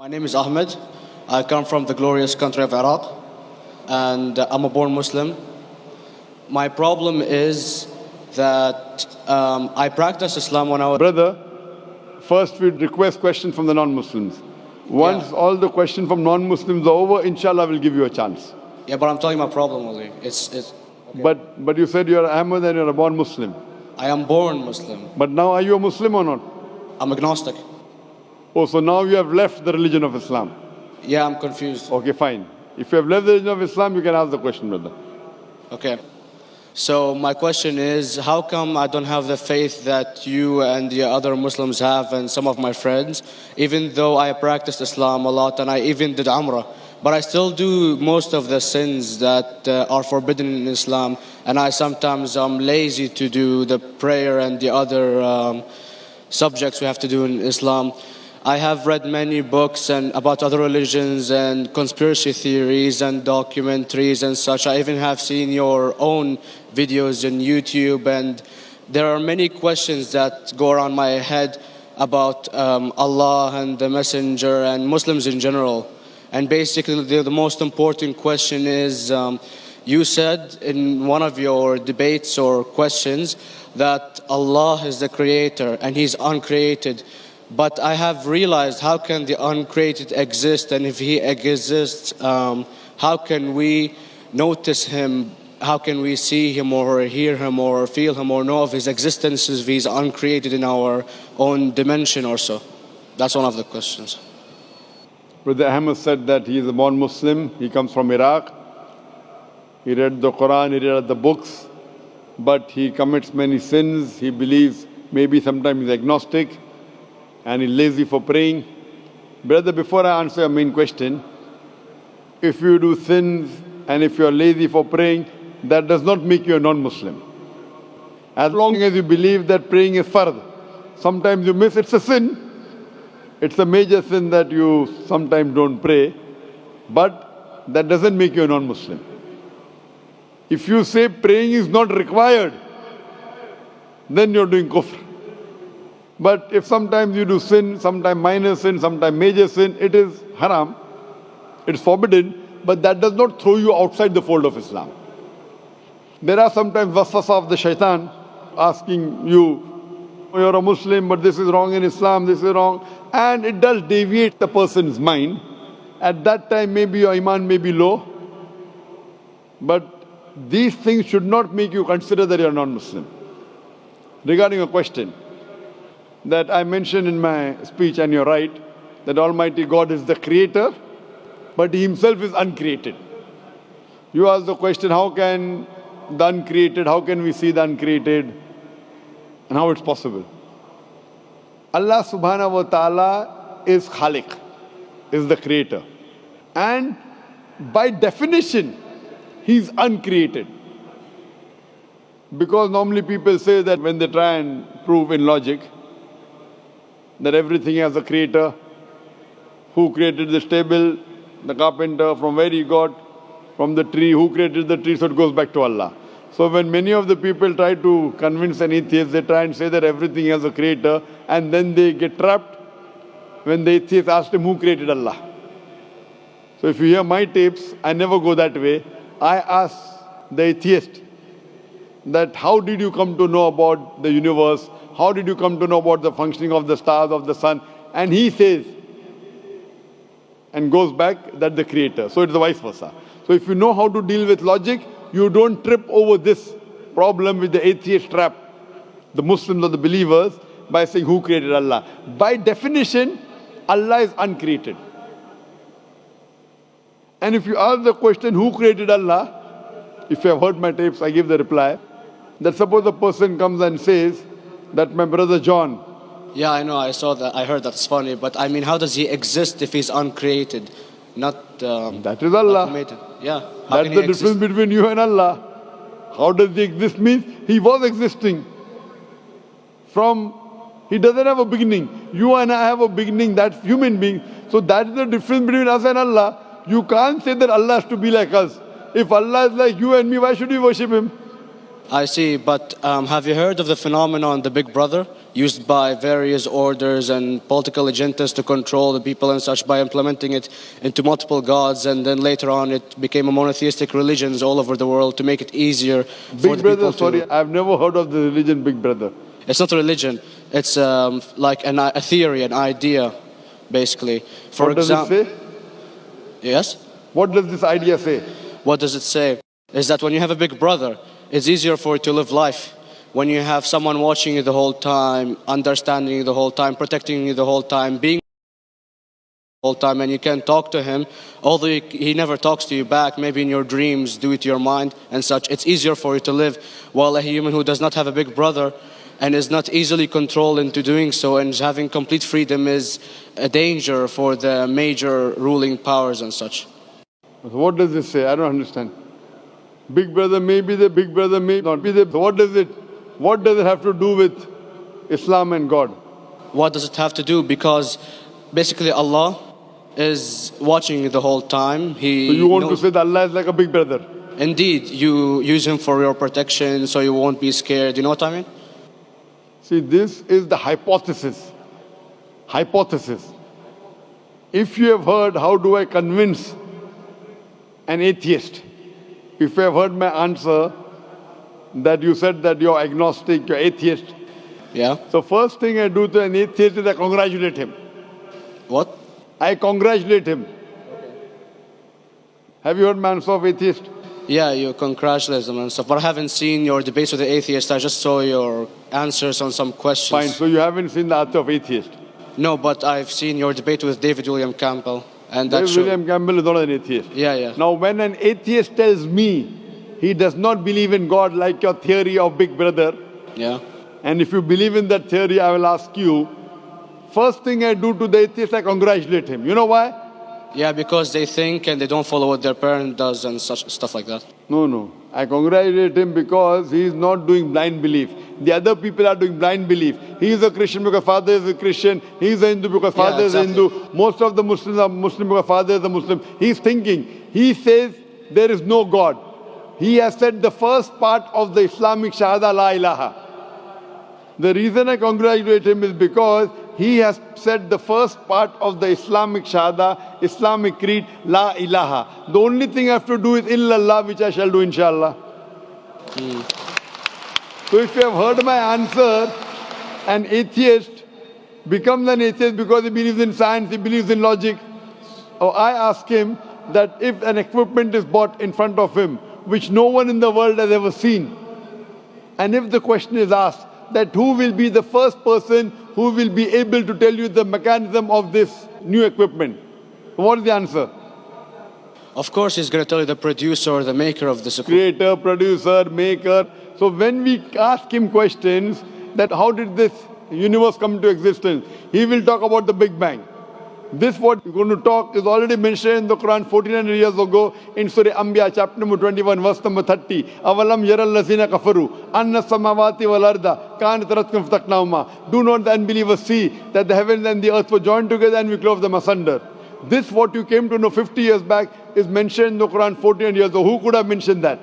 My name is Ahmed. I come from the glorious country of Iraq, and I'm a born Muslim. My problem is that I practiced Islam when I was. Brother, first we request questions from the non-Muslims. Once all the questions from non-Muslims are over, inshallah we'll give you a chance. Yeah, but I'm telling you my problem only. It's. But you said you're Ahmed and you're a born Muslim. I am born Muslim. But now are you a Muslim or not? I'm agnostic. Oh, so now you have left the religion of Islam. Yeah, I'm confused. Okay, fine. If you have left the religion of Islam, you can ask the question, brother. Okay. So my question is, how come I don't have the faith that you and the other Muslims have and some of my friends, even though I practiced Islam a lot and I even did Umrah, but I still do most of the sins that are forbidden in Islam, and I sometimes am lazy to do the prayer and the other subjects we have to do in Islam. I have read many books and about other religions and conspiracy theories and documentaries and such. I even have seen your own videos on YouTube, and there are many questions that go around my head about Allah and the Messenger and Muslims in general. And basically the most important question is, you said in one of your debates or questions that Allah is the creator and He's uncreated. But I have realized, how can the uncreated exist? And if He exists, how can we notice Him? How can we see Him or hear Him or feel Him or know of His existence if He's uncreated in our own dimension or so? That's one of the questions. Brother Ahmed said that he is a born Muslim. He comes from Iraq. He read the Quran, he read the books, but he commits many sins. He believes maybe sometimes he's agnostic and he's lazy for praying. Brother, before I answer your main question, if you do sins and if you're lazy for praying, that does not make you a non-Muslim. As long as you believe that praying is fard, sometimes you miss, it's a sin. It's a major sin that you sometimes don't pray, but that doesn't make you a non-Muslim. If you say praying is not required, then you're doing kufr. But if sometimes you do sin, sometimes minor sin, sometimes major sin, it is haram, it's forbidden, but that does not throw you outside the fold of Islam. There are sometimes waswasa of the shaitan asking you, you're a Muslim, but this is wrong in Islam, this is wrong. And it does deviate the person's mind. At that time, maybe your iman may be low. But these things should not make you consider that you're non-Muslim. Regarding a question that I mentioned in my speech, and you're right, that Almighty God is the creator, but He Himself is uncreated. You ask the question, how can the uncreated, how can we see the uncreated? And how it's possible. Allah subhanahu wa ta'ala is Khaliq, is the creator. And by definition, He's uncreated. Because normally people say that when they try and prove in logic that everything has a creator, who created this table, the carpenter, from where he got, from the tree, who created the tree, so it goes back to Allah. So when many of the people try to convince an atheist, they try and say that everything has a creator, and then they get trapped when the atheist asks him who created Allah. So if you hear my tapes, I never go that way. I ask the atheist that how did you come to know about the universe? How did you come to know about the functioning of the stars, of the sun? And he says, and goes back, that the creator. So it's the vice versa. So if you know how to deal with logic, you don't trip over this problem with the atheist trap, the Muslims or the believers, by saying who created Allah. By definition, Allah is uncreated. And if you ask the question, who created Allah? If you have heard my tapes, I give the reply. That suppose a person comes and says that my brother John. Yeah, I know, I saw that, I heard that's funny, but I mean, how does he exist if he's uncreated? Not that is Allah. automated. Yeah. That's the difference between you and Allah. How does he exist? Means He was existing. He doesn't have a beginning. You and I have a beginning, that's human being. So that is the difference between us and Allah. You can't say that Allah has to be like us. If Allah is like you and me, why should we worship Him? I see, but have you heard of the phenomenon, the Big Brother, used by various orders and political agendas to control the people and such by implementing it into multiple gods, and then later on it became a monotheistic religions all over the world to make it easier for Big the Brother, people to... sorry, I've never heard of the religion Big Brother. It's not a religion, it's like a theory, an idea, basically. For What does it example, say? yes? What does this idea say? What does it say? Is that when you have a big brother, it's easier for you to live life. When you have someone watching you the whole time, understanding you the whole time, protecting you the whole time, being the whole time, and you can talk to him, although he never talks to you back, maybe in your dreams, do it to your mind and such, it's easier for you to live. While a human who does not have a big brother and is not easily controlled into doing so and is having complete freedom is a danger for the major ruling powers and such. What does this say? I don't understand. Big Brother may be the Big Brother, may not be the... What does it have to do with Islam and God? What does it have to do? Because basically Allah is watching you the whole time. So you want to say that Allah is like a Big Brother? Indeed, you use him for your protection so you won't be scared. You know what I mean? See, this is the hypothesis. Hypothesis. If you have heard, how do I convince an atheist? If you have heard my answer, that you said that you're agnostic, you're atheist. Yeah. So first thing I do to an atheist is I congratulate him. What? I congratulate him. Have you heard my answer of atheist? Yeah, you congratulate them and stuff. But I haven't seen your debates with the atheist. I just saw your answers on some questions. Fine. So you haven't seen the answer of atheist? No, but I've seen your debate with David William Campbell. And that's William Campbell is not an atheist. Yeah, yeah. Now, when an atheist tells me he does not believe in God like your theory of Big Brother, yeah, and if you believe in that theory, I will ask you, first thing I do to the atheist, I congratulate him. You know why? Yeah, because they think and they don't follow what their parent does and such stuff like that. No. I congratulate him because he is not doing blind belief. The other people are doing blind belief. He is a Christian because father is a Christian. He is a Hindu because father is a Hindu. Most of the Muslims are Muslim because father is a Muslim. He is thinking. He says there is no God. He has said the first part of the Islamic Shahada, La ilaha. The reason I congratulate him is because he has said the first part of the Islamic Shahada, Islamic Creed, La ilaha. The only thing I have to do is illallah, which I shall do inshallah. So if you have heard my answer, an atheist becomes an atheist because he believes in science, he believes in logic. Or I ask him that if an equipment is bought in front of him, which no one in the world has ever seen, and if the question is asked, that who will be the first person who will be able to tell you the mechanism of this new equipment? What is the answer? Of course, he's going to tell you the producer or the maker of this equipment. Creator, producer, maker. So when we ask him questions that how did this universe come into existence, he will talk about the Big Bang. This what we're going to talk is already mentioned in the Quran 1400 years ago in Surah Anbiya chapter number 21 verse number 30. Avalam yaral lazina kafaru anna samawati wal arda kanat ratkum fataknahuma. Do not the unbelievers see that the heavens and the earth were joined together and we clove them asunder. This what you came to know 50 years back is mentioned in the Quran 1400 years ago. Who could have mentioned that?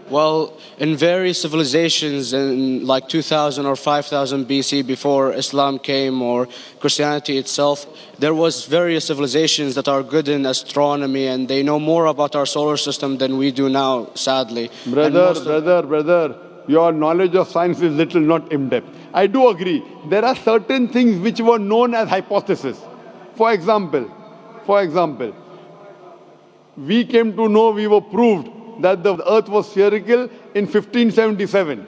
Well, in various civilizations in like 2000 or 5000 BC before Islam came or Christianity itself, there was various civilizations that are good in astronomy and they know more about our solar system than we do now, sadly. Brother, your knowledge of science is little, not in-depth. I do agree. There are certain things which were known as hypotheses. For example, we came to know, we were proved that the earth was spherical in 1577.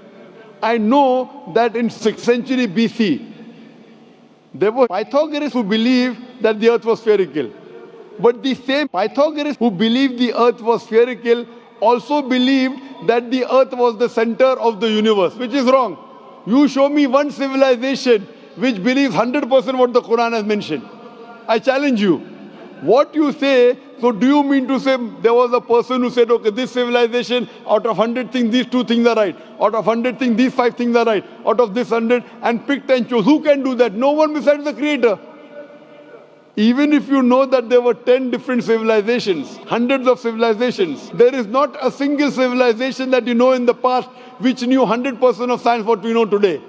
I know that in 6th century BC, there were Pythagoreans who believed that the earth was spherical. But the same Pythagoreans who believed the earth was spherical also believed that the earth was the center of the universe, which is wrong. You show me one civilization which believes 100% what the Quran has mentioned. I challenge you. What you say, so do you mean to say there was a person who said, okay, this civilization, out of 100 things, these 2 things are right. Out of 100 things, these 5 things are right. Out of this 100, and picked and chose. Who can do that? No one besides the Creator. Even if you know that there were 10 different civilizations, hundreds of civilizations, there is not a single civilization that you know in the past which knew 100% of science what we know today.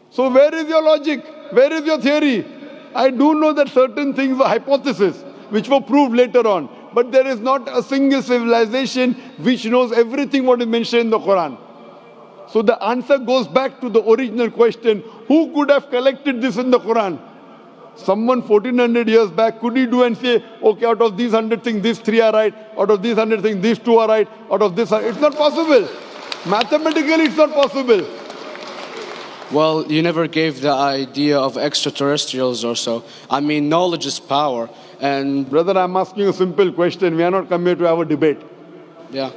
So where is your logic? Where is your theory? I do know that certain things were hypotheses which were proved later on. But there is not a single civilization which knows everything what is mentioned in the Quran. So the answer goes back to the original question, who could have collected this in the Quran? Someone 1400 years back, could he do and say, okay, out of these 100 things, these 3 are right, out of these 100 things, these 2 are right, out of this, it's not possible. Mathematically, it's not possible. Well, you never gave the idea of extraterrestrials or so. I mean, knowledge is power. And brother, I'm asking a simple question. We are not come here to have a debate. Yeah.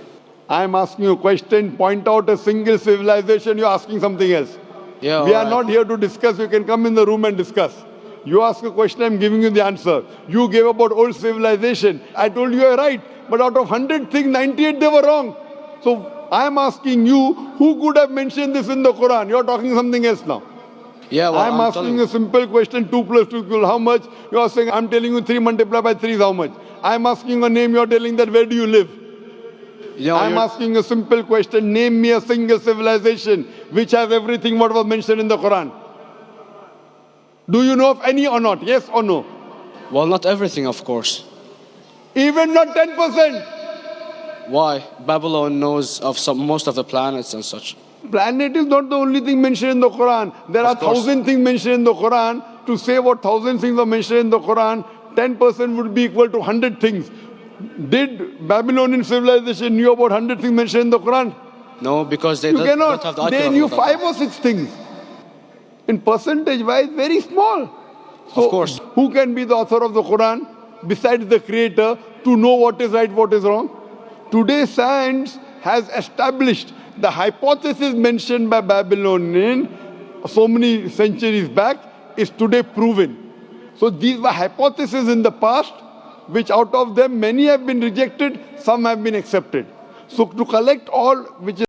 I'm asking you a question. Point out a single civilization. You're asking something else. Yeah. We are not here to discuss. You can come in the room and discuss. You ask a question, I'm giving you the answer. You gave about old civilization. I told you you're right. But out of 100 things, 98 they were wrong. So I'm asking you, who could have mentioned this in the Quran? You're talking something else now. Yeah, well, I'm asking a simple question, 2 plus 2 equals how much? You are saying, I'm telling you 3 multiplied by 3 is how much? I'm asking a name, you're telling that where do you live? I'm asking a simple question, name me a single civilization which has everything what was mentioned in the Quran. Do you know of any or not? Yes or no? Well, not everything, of course. Even not 10%. Why? Babylon knows of most of the planets and such. Planet is not the only thing mentioned in the Quran. There are 1,000 things mentioned in the Quran. To say what 1,000 things are mentioned in the Quran, 10% would be equal to 100 things. Did Babylonian civilization knew about 100 things mentioned in the Quran? No, because they don't have the They accurate knew data. 5 or 6 things. In percentage wise, very small. So, of course. Who can be the author of the Quran besides the creator to know what is right, what is wrong? Today, science has established the hypothesis mentioned by Babylonian so many centuries back is today proven. So these were hypotheses in the past, which out of them many have been rejected, some have been accepted. So to collect all which is